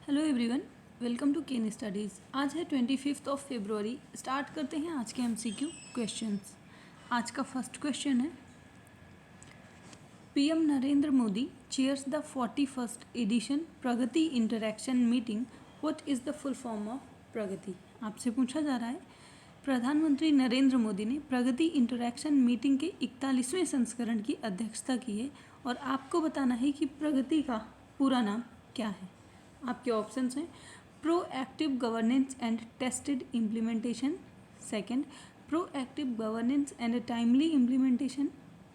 Hello everyone, welcome to Ken studies. आज है 25 start करते हैं आज के एमसीक्यू क्वेश्चंस। आज का फर्स्ट क्वेश्चन है, PM Narendra Modi chairs the 41st edition Pragati interaction meeting. What is the full form of Pragati? आपसे पूछा जा रहा है, प्रधानमंत्री नरेंद्र मोदी ने प्रगति इंटरैक्शन मीटिंग के 41वें संस्करण की अध्यक्षता की है और आपको बताना है कि प्रगति का पूरा नाम क्या है। आपके ऑप्शंस हैं proactive governance and tested implementation, second proactive governance and timely implementation,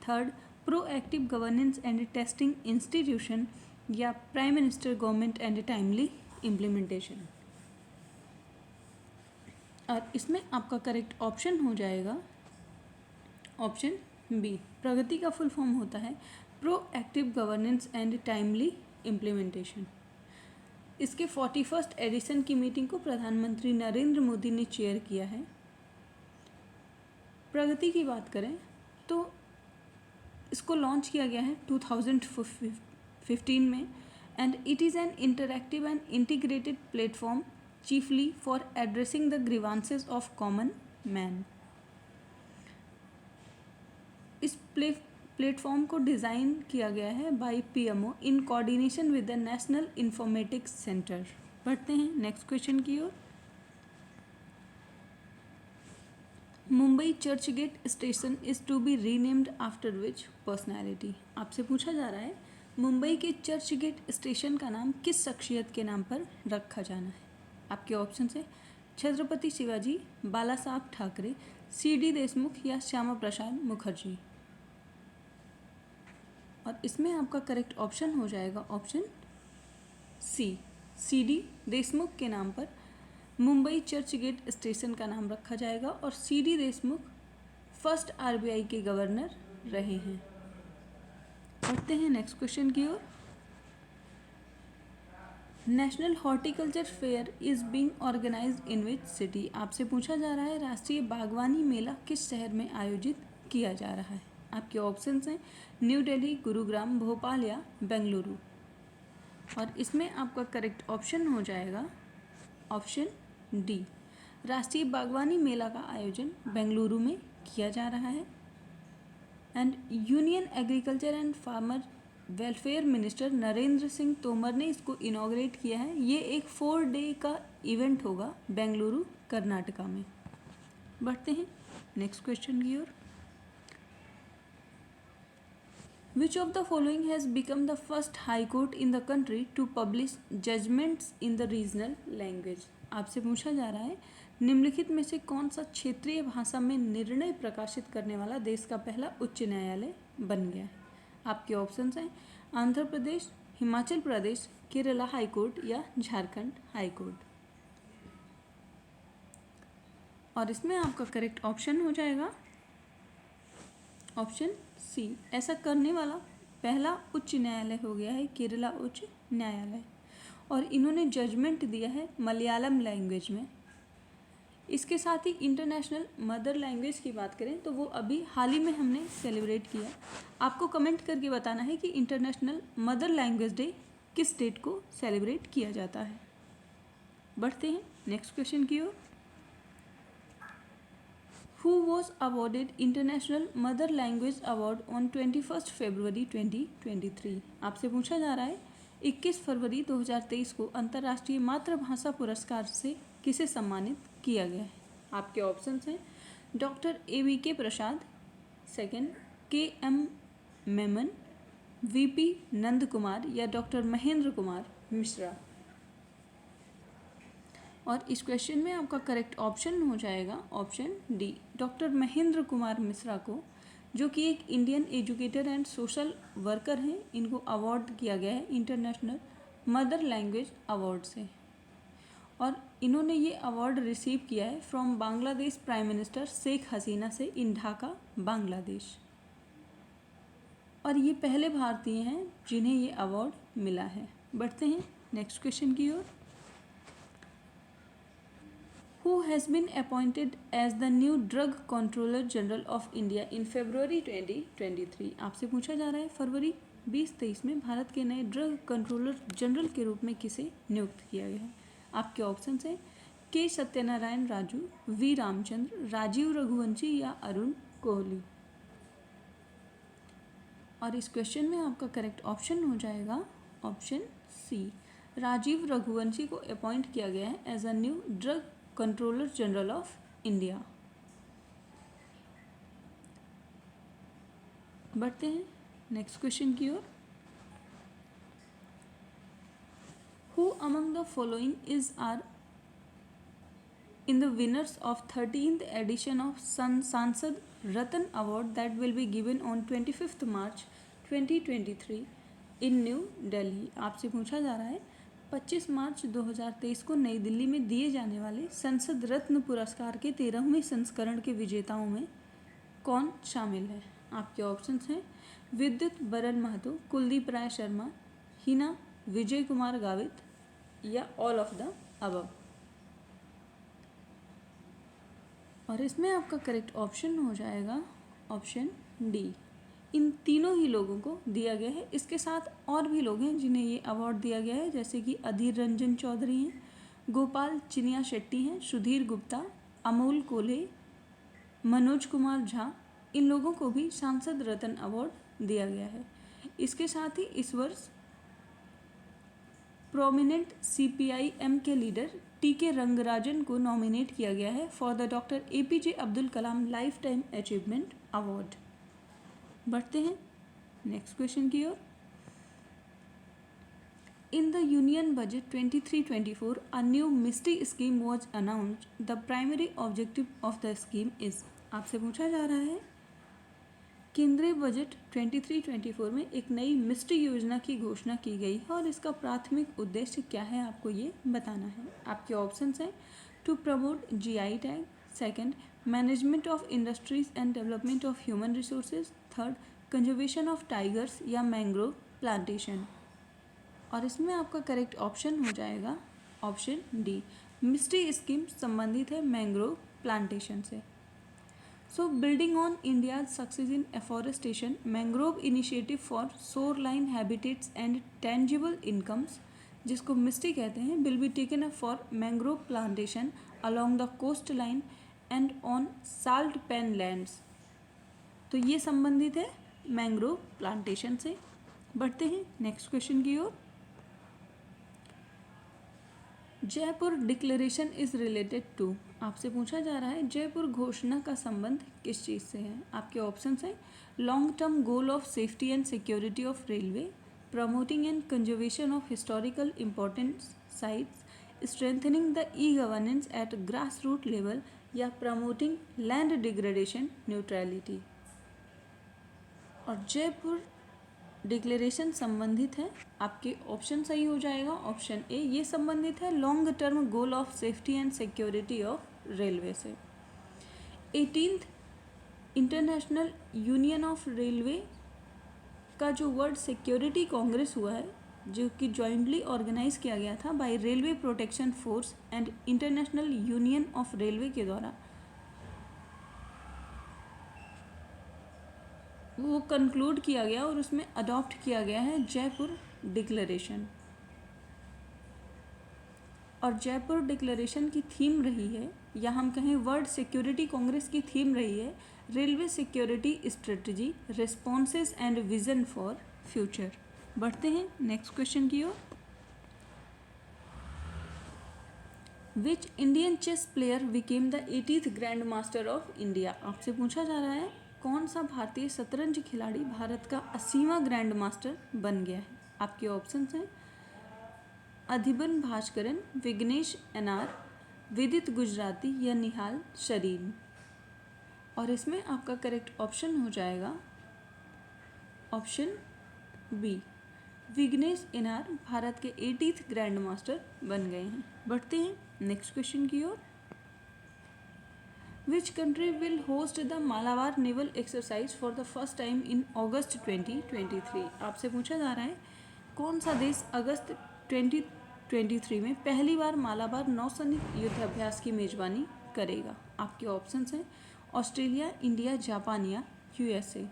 third proactive governance and testing institution, या prime minister government and timely implementation. और इसमें आपका करेक्ट ऑप्शन हो जाएगा ऑप्शन बी। प्रगति का फुल फॉर्म होता है proactive governance and timely implementation. इसके 41st एडिशन की मीटिंग को प्रधानमंत्री नरेंद्र मोदी ने चेयर किया है। प्रगति की बात करें तो इसको लॉन्च किया गया है 2015 में and it is an interactive and integrated platform chiefly for addressing the grievances of common man. इस प्लेटफॉर्म को डिज़ाइन किया गया है by PMO in coordination with the national informatics centre. बढ़ते हैं नेक्स्ट क्वेश्चन की ओर। Mumbai Churchgate station is to be renamed after which personality? आपसे पूछा जा रहा है मुंबई के चर्च गेट स्टेशन का नाम किस शख्सियत के नाम पर रखा जाना है। आपके ऑप्शन है छत्रपति शिवाजी, बाला साहब ठाकरे, सीडी देशमुख, या श्यामा प्रसाद मुखर्जी। और इसमें आपका करेक्ट ऑप्शन हो जाएगा ऑप्शन सी, सीडी देशमुख के नाम पर मुंबई चर्च गेट स्टेशन का नाम रखा जाएगा और सीडी देशमुख फर्स्ट आरबीआई के गवर्नर रहे हैं। बढ़ते हैं नेक्स्ट क्वेश्चन की ओर। National horticulture fair is being organised in which city? आपसे पूछा जा रहा है राष्ट्रीय बागवानी मेला किस शहर में आयोजित किया जा रहा है। आपके ऑप्शंस हैं न्यू दिल्ली, गुरुग्राम, भोपाल, या बेंगलुरु। और इसमें आपका करेक्ट ऑप्शन हो जाएगा ऑप्शन डी, राष्ट्रीय बागवानी मेला का आयोजन बेंगलुरु में किया जा रहा है। And union agriculture and farmer welfare minister Narendra Singh Tomar ने इसको इनॉग्रेट किया है। ये एक 4 डे का इवेंट होगा बेंगलुरु, कर्नाटका में। बढ़ते हैं नेक्स्ट क्वेश्चन की ओर। Which of the following has become the first high court in the country to publish judgments in the regional language? आपसे पूछा जा रहा है निम्नलिखित में से कौन सा क्षेत्रीय भाषा में निर्णय प्रकाशित करने वाला देश का पहला उच्च न्यायालय बन गया है। आपके ऑप्शंस हैं आंध्र प्रदेश, हिमाचल प्रदेश, केरला हाई कोर्ट, या झारखंड हाई कोर्ट। और इसमें आपका करेक्ट ऑप्शन हो जाएगा ऑप्शन सी, ऐसा करने वाला पहला उच्च न्यायालय हो गया है केरला उच्च न्यायालय। और इन्होंने जजमेंट दिया है मलयालम लैंग्वेज में। इसके साथ ही इंटरनेशनल मदर लैंग्वेज की बात करें तो वो अभी हाल ही में हमने सेलिब्रेट किया। आपको कमेंट करके बताना है कि इंटरनेशनल मदर लैंग्वेज डे किस डेट को सेलिब्रेट किया जाता है। बढ़ते हैं नेक्स्ट क्वेश्चन की ओर। Who was awarded International Mother Language Award on 21st February 2023? आपसे पूछा जा रहा है 21 फरवरी 2023 को अंतर्राष्ट्रीय मातृभाषा पुरस्कार से किसे सम्मानित किया गया है। आपके ऑप्शंस हैं डॉक्टर AVK प्रसाद, second KM Memon, VP Nand Kumar, या डॉक्टर महेंद्र कुमार मिश्रा। और इस क्वेश्चन में आपका करेक्ट ऑप्शन हो जाएगा option D, doctor Mahendra Kumar Mishra को, जो कि एक Indian educator and social worker हैं। इनको अवार्ड किया गया है इंटरनेशनल मदर लैंग्वेज अवार्ड से। और इन्होंने ये अवार्ड रिसीव किया है from Bangladesh prime minister Sheikh Hasina से इन ढाका, बांग्लादेश। और ये पहले भारतीय हैं जिन्हें ये अवार्ड मिला है। बढ़ते हैं नेक्स्ट क्वेश्चन की ओर। Who has been appointed as the new Drug Controller General of India in February 2023? आपसे पूछा जा रहा है फरवरी 2023 में भारत के नए ड्रग कंट्रोलर जनरल के रूप में किसे नियुक्त किया गया है? आपके ऑप्शन हैं के सत्यनारायण राजू, वी रामचंद्र, राजीव रघुवंशी या अरुण कोहली। और इस क्वेश्चन में आपका करेक्ट ऑप्शन हो जाएगा ऑप्शन सी, राजीव रघुवंशी को अपॉइंट किया गया है as a new drug controller general of India. बढ़ते हैं नेक्स्ट क्वेश्चन की ओर। Who among the following is are in the winners of 13th edition of Sansad Ratan Award that will be given on 25th March 2023 in New Delhi। आपसे पूछा जा रहा है 25 मार्च 2023 को नई दिल्ली में दिए जाने वाले संसद रत्न पुरस्कार के 13वें संस्करण के विजेताओं में कौन शामिल है? आपके ऑप्शंस हैं विद्युत बरन महतो, कुलदीप राय शर्मा, हिना विजय कुमार गावित या ऑल ऑफ द अबव। और इसमें आपका करेक्ट ऑप्शन हो जाएगा ऑप्शन डी, इन तीनों ही लोगों को दिया गया है। इसके साथ और भी लोग हैं जिन्हें ये अवार्ड दिया गया है, जैसे कि अधीर रंजन चौधरी हैं, गोपाल चिनिया शेट्टी हैं, सुधीर गुप्ता, अमोल कोल्हे, मनोज कुमार झा, इन लोगों को भी सांसद रत्न अवार्ड दिया गया है। इसके साथ ही इस वर्ष प्रोमिनेंट CPI-M के लीडर TK रंगराजन को नॉमिनेट किया गया है for the doctor APJ Abdul Kalam lifetime achievement award. बढ़ते हैं नेक्स्ट क्वेश्चन की ओर। In the union budget 23-24 a new MISHTI scheme was announced, the primary objective of the scheme is. आपसे पूछा जा रहा है केंद्रीय बजट 23-24 में एक नई मिस्टी योजना की घोषणा की गई है और इसका प्राथमिक उद्देश्य क्या है आपको ये बताना है। आपके ऑप्शंस हैं to promote GI tag, second management of industries and development of human resources, third conservation of tigers या मैंग्रोव प्लांटेशन। और इसमें आपका करेक्ट ऑप्शन हो जाएगा ऑप्शन डी, मिस्टी स्कीम संबंधित है मैंग्रोव प्लांटेशन से। So building on India's success in afforestation, mangrove initiative for shoreline habitats and tangible incomes, जिसको मिस्टी कहते हैं, will be taken up for mangrove plantation along the coastline and on salt pan lands। तो ये संबंधित है mangrove plantation से। बढ़ते हैं नेक्स्ट क्वेश्चन की ओर। Jaipur declaration is related to. आपसे पूछा जा रहा है जयपुर घोषणा का संबंध किस चीज़ से है? आपके ऑप्शंस हैं long term goal of safety and security of railway, promoting and conservation of historical important sites, strengthening the governance at grass root level या प्रमोटिंग लैंड डिग्रेडेशन न्यूट्रलिटी। और जयपुर डिक्लेरेशन संबंधित है, आपके ऑप्शन सही हो जाएगा ऑप्शन ए, ये संबंधित है long term goal of safety and security of railway से। 18th international union of railway का जो वर्ल्ड सिक्योरिटी कांग्रेस हुआ है, जो कि जॉइंटली ऑर्गेनाइज किया गया था by railway protection force and international union of railway के द्वारा, वो कंक्लूड किया गया और उसमें अडॉप्ट किया गया है जयपुर डिक्लेरेशन। और जयपुर डिक्लेरेशन की थीम रही है, या हम कहें वर्ल्ड सिक्योरिटी कांग्रेस की थीम रही है railway security strategy, responses and vision for future. बढ़ते हैं नेक्स्ट क्वेश्चन की ओर। Which Indian chess player became the 80th grandmaster of India. आपसे पूछा जा रहा है कौन सा भारतीय शतरंज खिलाड़ी भारत का 80वां ग्रैंड मास्टर बन गया है? आपके ऑप्शंस हैं अधिबन भास्करन, विघ्नेश NR, विदित गुजराती या निहाल शरीन। और इसमें आपका करेक्ट ऑप्शन हो जाएगा option B, Vignesh NR Bharat के 80th ग्रैंड मास्टर बन गए हैं। बढ़ते हैं नेक्स्ट क्वेश्चन की ओर। Which country will host the Malabar naval exercise for the first time in August 2023? आपसे पूछा जा रहा है कौन सा देश अगस्त 2023 में पहली बार मालाबार नौसैनिक युद्धाभ्यास की मेजबानी करेगा? आपके ऑप्शंस हैं ऑस्ट्रेलिया, इंडिया, जापान या USA।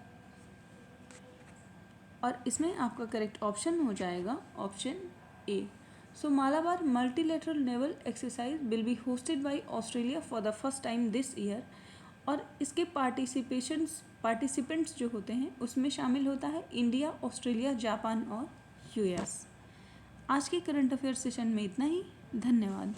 और इसमें आपका करेक्ट ऑप्शन हो जाएगा option A. So Malabar multilateral naval exercise will be hosted by Australia for the first time this year. और इसके पार्टिसिपेंट्स जो होते हैं उसमें शामिल होता है इंडिया, ऑस्ट्रेलिया, जापान और यूएस। आज के करंट अफेयर सेशन में इतना ही। धन्यवाद।